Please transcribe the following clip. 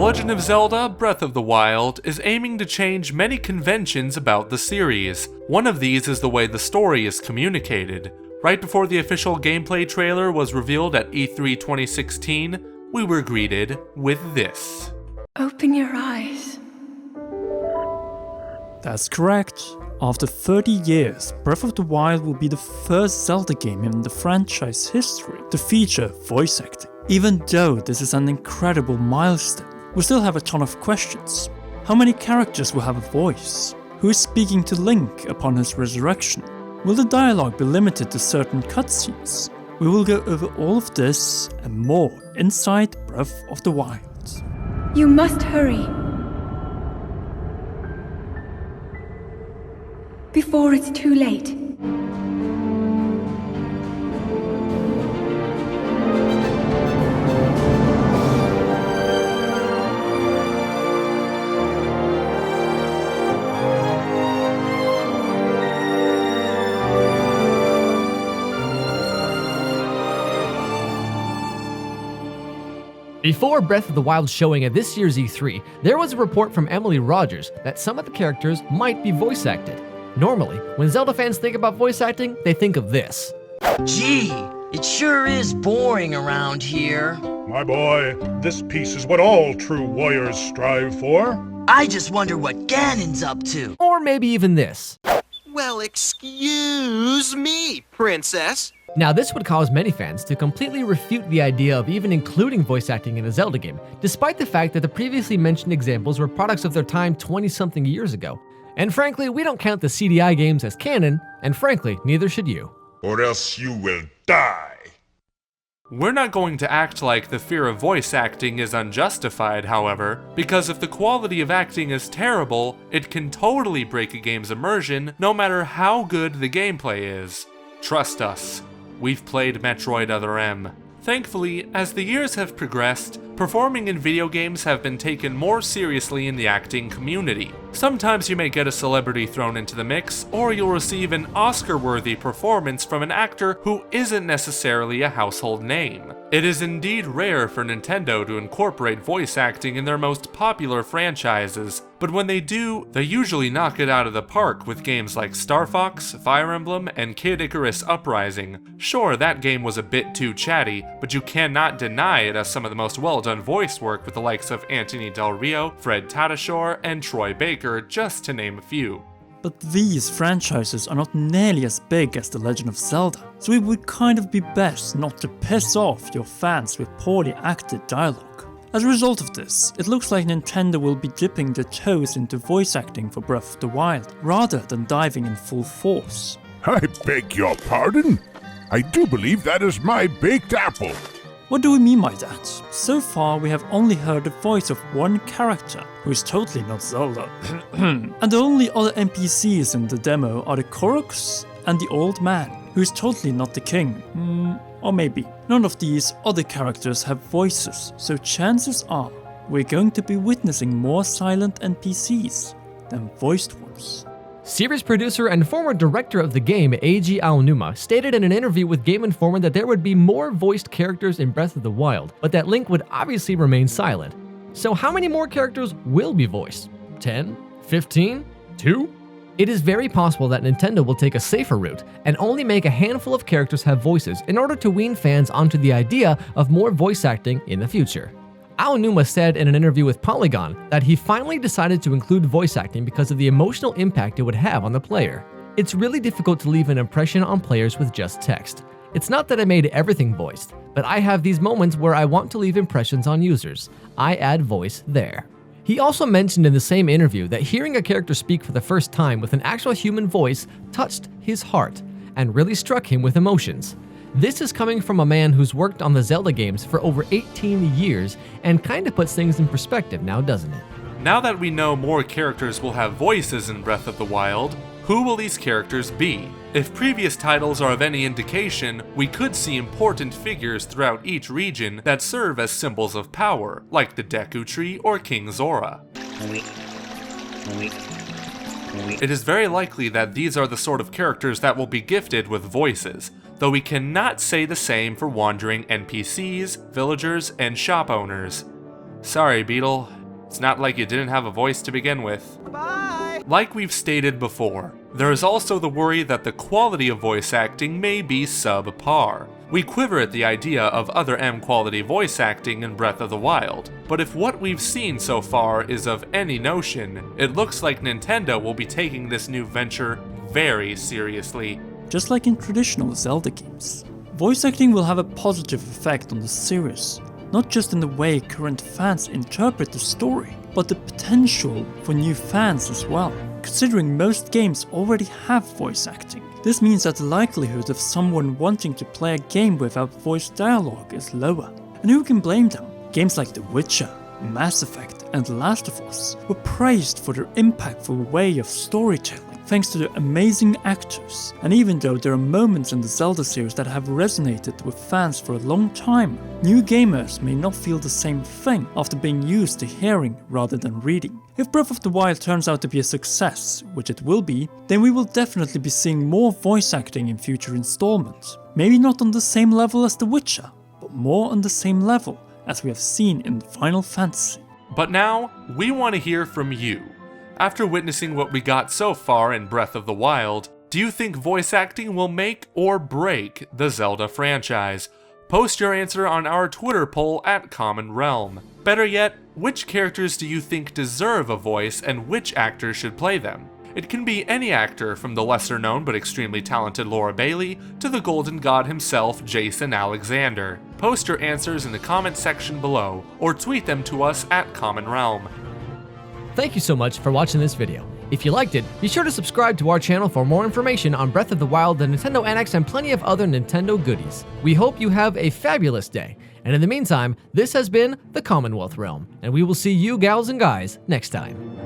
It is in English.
Legend of Zelda Breath of the Wild is aiming to change many conventions about the series. One of these is the way the story is communicated. Right before the official gameplay trailer was revealed at E3 2016, we were greeted with this. Open your eyes. That's correct. After 30 years, Breath of the Wild will be the first Zelda game in the franchise history to feature voice acting. Even though this is an incredible milestone, we still have a ton of questions. How many characters will have a voice? Who is speaking to Link upon his resurrection? Will the dialogue be limited to certain cutscenes? We will go over all of this and more inside Breath of the Wild. You must hurry. Before it's too late. Before Breath of the Wild showing at this year's E3, there was a report from Emily Rogers that some of the characters might be voice acted. Normally, when Zelda fans think about voice acting, they think of this. Gee, it sure is boring around here. My boy, this piece is what all true warriors strive for. I just wonder what Ganon's up to. Or maybe even this. Well, excuse me, princess. Now, this would cause many fans to completely refute the idea of even including voice acting in a Zelda game, despite the fact that the previously mentioned examples were products of their time 20-something years ago. And frankly, we don't count the CDI games as canon, and frankly, neither should you. Or else you will die. We're not going to act like the fear of voice acting is unjustified, however, because if the quality of acting is terrible, it can totally break a game's immersion no matter how good the gameplay is. Trust us, we've played Metroid Other M. Thankfully, as the years have progressed, performing in video games have been taken more seriously in the acting community. Sometimes you may get a celebrity thrown into the mix, or you'll receive an Oscar-worthy performance from an actor who isn't necessarily a household name. It is indeed rare for Nintendo to incorporate voice acting in their most popular franchises, but when they do, they usually knock it out of the park with games like Star Fox, Fire Emblem, and Kid Icarus Uprising. Sure, that game was a bit too chatty, but you cannot deny it as some of the most well-done voice work with the likes of Anthony Del Rio, Fred Tatasciore, and Troy Baker, just to name a few. But these franchises are not nearly as big as The Legend of Zelda, so it would kind of be best not to piss off your fans with poorly acted dialogue. As a result of this, it looks like Nintendo will be dipping their toes into voice acting for Breath of the Wild, rather than diving in full force. I beg your pardon? I do believe that is my baked apple. What do we mean by that? So far we have only heard the voice of one character, who is totally not Zelda. And the only other NPCs in the demo are the Koroks and the old man, who is totally not the king. Or maybe. None of these other characters have voices, so chances are we're going to be witnessing more silent NPCs than voiced ones. Series producer and former director of the game, Eiji Aonuma, stated in an interview with Game Informer that there would be more voiced characters in Breath of the Wild, but that Link would obviously remain silent. So how many more characters will be voiced? 10? 15? 2? It is very possible that Nintendo will take a safer route and only make a handful of characters have voices in order to wean fans onto the idea of more voice acting in the future. Aonuma said in an interview with Polygon that he finally decided to include voice acting because of the emotional impact it would have on the player. It's really difficult to leave an impression on players with just text. It's not that I made everything voiced, but I have these moments where I want to leave impressions on users. I add voice there. He also mentioned in the same interview that hearing a character speak for the first time with an actual human voice touched his heart and really struck him with emotions. This is coming from a man who's worked on the Zelda games for over 18 years and kinda puts things in perspective now, doesn't it? Now that we know more characters will have voices in Breath of the Wild, who will these characters be? If previous titles are of any indication, we could see important figures throughout each region that serve as symbols of power, like the Deku Tree or King Zora. It is very likely that these are the sort of characters that will be gifted with voices, though we cannot say the same for wandering NPCs, villagers, and shop owners. Sorry, Beetle, It's not like you didn't have a voice to begin with. Bye! Like we've stated before, there is also the worry that the quality of voice acting may be subpar. We quiver at the idea of other M-quality voice acting in Breath of the Wild, but if what we've seen so far is of any notion, it looks like Nintendo will be taking this new venture very seriously. Just like in traditional Zelda games, voice acting will have a positive effect on the series, not just in the way current fans interpret the story, but the potential for new fans as well. Considering most games already have voice acting, this means that the likelihood of someone wanting to play a game without voice dialogue is lower. And who can blame them? Games like The Witcher, Mass Effect and The Last of Us were praised for their impactful way of storytelling, thanks to the amazing actors. And even though there are moments in the Zelda series that have resonated with fans for a long time, new gamers may not feel the same thing after being used to hearing rather than reading. If Breath of the Wild turns out to be a success, which it will be, then we will definitely be seeing more voice acting in future installments. Maybe not on the same level as The Witcher, but more on the same level as we have seen in Final Fantasy. But now, we want to hear from you. After witnessing what we got so far in Breath of the Wild, do you think voice acting will make or break the Zelda franchise? Post your answer on our Twitter poll at Common Realm. Better yet, which characters do you think deserve a voice and which actor should play them? It can be any actor from the lesser known but extremely talented Laura Bailey to the Golden God himself, Jason Alexander. Post your answers in the comment section below or tweet them to us at Common Realm. Thank you so much for watching this video. If you liked it, be sure to subscribe to our channel for more information on Breath of the Wild, the Nintendo NX, and plenty of other Nintendo goodies. We hope you have a fabulous day, and in the meantime, this has been the Commonwealth Realm, and we will see you gals and guys next time.